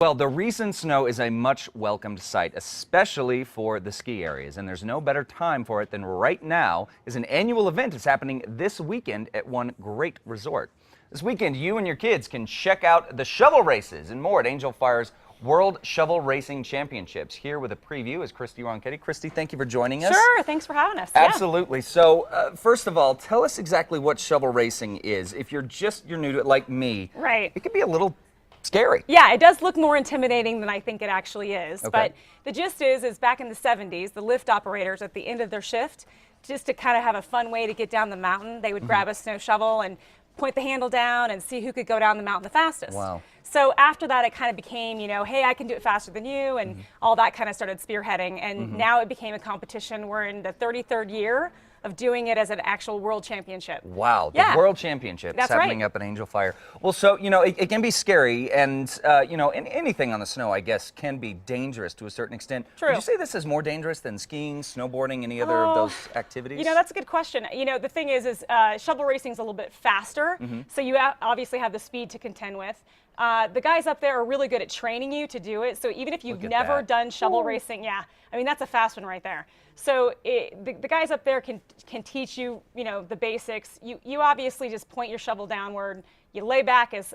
Well, the recent snow is a much welcomed sight, especially for the ski areas, and there's no better time for it than right now. Is an annual event that's happening this weekend at one great resort. This weekend, you and your kids can check out the shovel races and more at Angel Fire's World Shovel Racing Championships. Here with a preview is Christy Ronchetti. Christy, thank you for joining us. Sure, thanks for having us. Absolutely. Yeah. So, first of all, tell us exactly what shovel racing is. If you're new to it like me, right, it could be a little scary. Yeah, it does look more intimidating than I think it actually is. Okay. But the gist is back in the 70s, the lift operators at the end of their shift, just to kind of have a fun way to get down the mountain, they would grab a snow shovel and point the handle down and see who could go down the mountain the fastest. Wow. So after that, it kind of became, hey, I can do it faster than you, and all that kind of started spearheading. And now it became a competition. We're in the 33rd year of doing it as an actual world championship. Wow, the yeah. World Championship is happening up at Angel Fire. Well, so, it can be scary, and, anything on the snow, I guess, can be dangerous to a certain extent. True. Would you say this is more dangerous than skiing, snowboarding, any other of those activities? That's a good question. The thing is shovel racing is a little bit faster, so you obviously have the speed to contend with. The guys up there are really good at training you to do it, so even if you've never done shovel racing, that's a fast one right there. So the guys up there can teach you, the basics. You obviously just point your shovel downward. You lay back as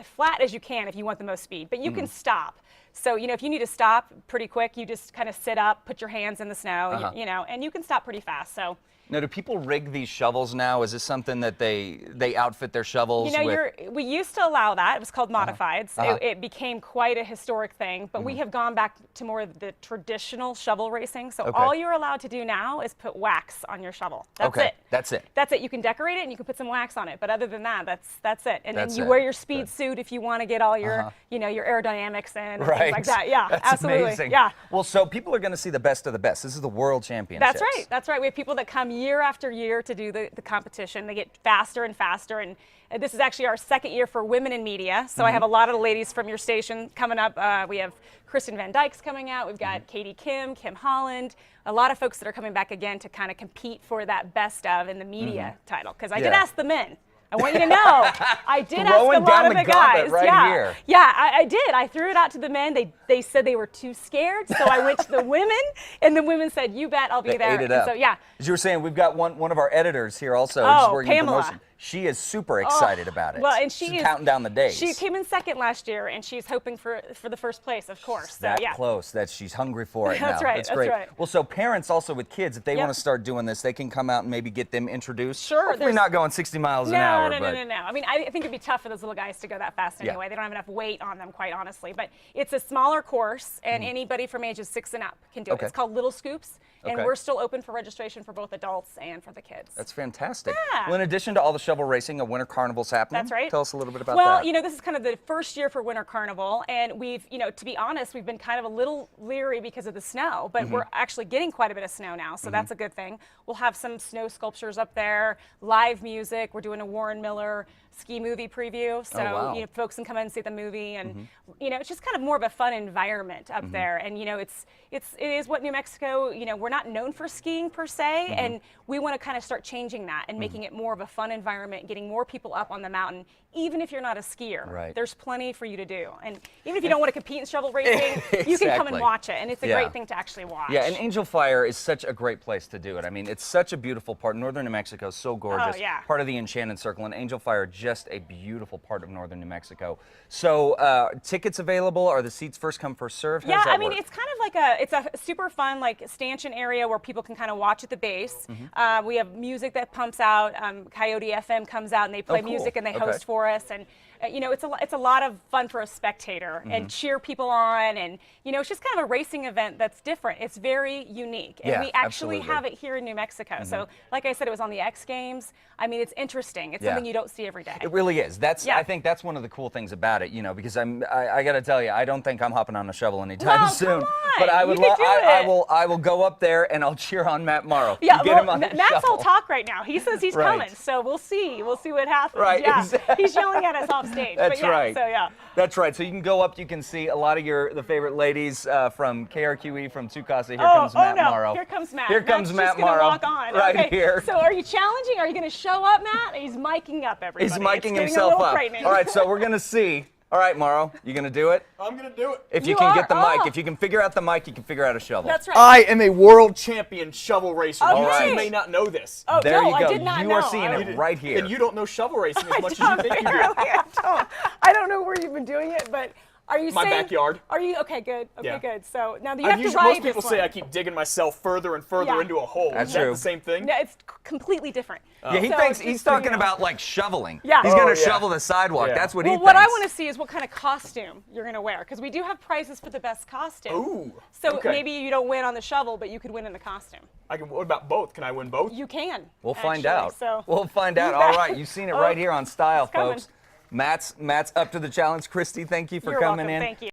flat as you can if you want the most speed, but you can stop. So, if you need to stop pretty quick, you just kind of sit up, put your hands in the snow, and you can stop pretty fast. So. Now, do people rig these shovels now? Is this something that they outfit their shovels with? We used to allow that. It was called modifieds. It became quite a historic thing, but we have gone back to more of the traditional shovel racing. So all you're allowed to do now is put wax on your shovel. That's it. That's it. That's it. You can decorate it and you can put some wax on it, but other than that, that's it. And then you wear your speed suit if you want to get all your, your aerodynamics in and things like that. Yeah, that's absolutely. Amazing. Yeah. Well, so people are going to see the best of the best. This is the World Championship. That's right. That's right. We have people that come year after year to do the competition. They get faster and faster, and this is actually our second year for Women in Media. So I have a lot of the ladies from your station coming up. We have Kristen Van Dyke's coming out. We've got Katie Kim Holland, a lot of folks that are coming back again to kind of compete for that best of in the media title. Because I did ask the men. I want you to know, I did ask a lot of the guys. Here. Yeah, I did. I threw it out to the men. They said they were too scared, so I went to the women, and the women said, "You bet, I'll be there." Ate it up. So yeah. As you were saying, we've got one of our editors here also. Oh, Pamela. She is super excited about it. Well, and she's counting down the days. She came in second last year, and she's hoping for the first place, of course. That close. She's hungry for it now. That's right. That's great. Right. Well, so parents also with kids, if they want to start doing this, they can come out and maybe get them introduced. Sure. We're not going 60 miles an hour. No. I mean, I think it'd be tough for those little guys to go that fast anyway. They don't have enough weight on them, quite honestly. But it's a smaller course, and anybody from ages 6 and up can do it. It's called Little Scoops, and we're still open for registration for both adults and for the kids. That's fantastic. Yeah. Well, in addition to all the shovel racing, a winter carnival's happening. That's right. Tell us a little bit about that. Well, this is kind of the first year for Winter Carnival, and we've, to be honest, we've been kind of a little leery because of the snow, but we're actually getting quite a bit of snow now, so that's a good thing. We'll have some snow sculptures up there, live music. We're doing a Warren Miller ski movie preview, so folks can come in and see the movie, and it's just kind of more of a fun environment up there. And it is what New Mexico, we're not known for skiing per se, and we want to kind of start changing that and making it more of a fun environment, getting more people up on the mountain, even if you're not a skier. Right. There's plenty for you to do, and even if you don't want to compete in shovel racing, you can come and watch it, and it's a great thing to actually watch. Yeah, and Angel Fire is such a great place to do it. I mean, it's such a beautiful part. Northern New Mexico is so gorgeous. Oh, yeah. Part of the Enchanted Circle, and Angel Fire, just a beautiful part of Northern New Mexico. So, tickets available? Are the seats first come, first served? Yeah, I mean, it's kind of like it's a super fun stanchion area where people can kind of watch at the base. We have music that pumps out. Coyote FM comes out and they play music and they host for us, and it's a lot of fun for a spectator and cheer people on, and it's just kind of a racing event that's different. It's very unique, and we actually have it here in New Mexico. So, like I said, it was on the X Games. I mean, it's interesting. It's something you don't see every day. It really is. I think that's one of the cool things about it. Because I got to tell you, I don't think I'm hopping on a shovel anytime soon. Come on. But I would. I will go up there and I'll cheer on Matt Morrow. Yeah, get him on the Matt's shovel. all talk right now. He says he's coming, so we'll see. We'll see what happens. Right. Yeah. Exactly. He's yelling at us off stage. That's right. So yeah. That's right. So you can go up. You can see a lot of the favorite ladies from KRQE from Tukasa. Here comes Matt Morrow. Here comes Matt. Here comes Matt Morrow. Morrow. Walk on. Right here. So are you challenging? Are you going to show up, Matt? He's miking up everybody. He's miking himself up. All right. So we're going to see. All right, Morrow, you gonna do it? I'm gonna do it. If you You can are? get the mic, Oh. if you can figure out the mic, you can figure out a shovel. That's right. I am a world champion shovel racer. You Okay. two may not know this. Oh, There no, you go. I did not you know. are seeing I it right here. And you don't know shovel racing as much as you think you do. I don't know where you've been doing it, but are you My saying? backyard. Are you okay? Good. Okay, Yeah. good. So now you have to Most ride people this say one. I keep digging myself further and further Yeah. into a hole. That's Is that true. the same thing? No, it's completely different. Yeah, he So thinks just he's so you talking know. about like shoveling. Yeah. He's Oh, gonna yeah. shovel the sidewalk. Yeah. That's what Well, he what thinks. I want to see is what kind of costume you're going to wear, because we do have prizes for the best costume. Ooh. So okay. maybe you don't win on the shovel, but you could win in the costume. What about both? Can I win both? You can. We'll find actually. out. So We'll find out. You All bet. right, you've seen it Oh, right here on Style, it's coming. folks. Matt's up to the challenge. Christy, thank you for You're coming welcome. in. Thank you.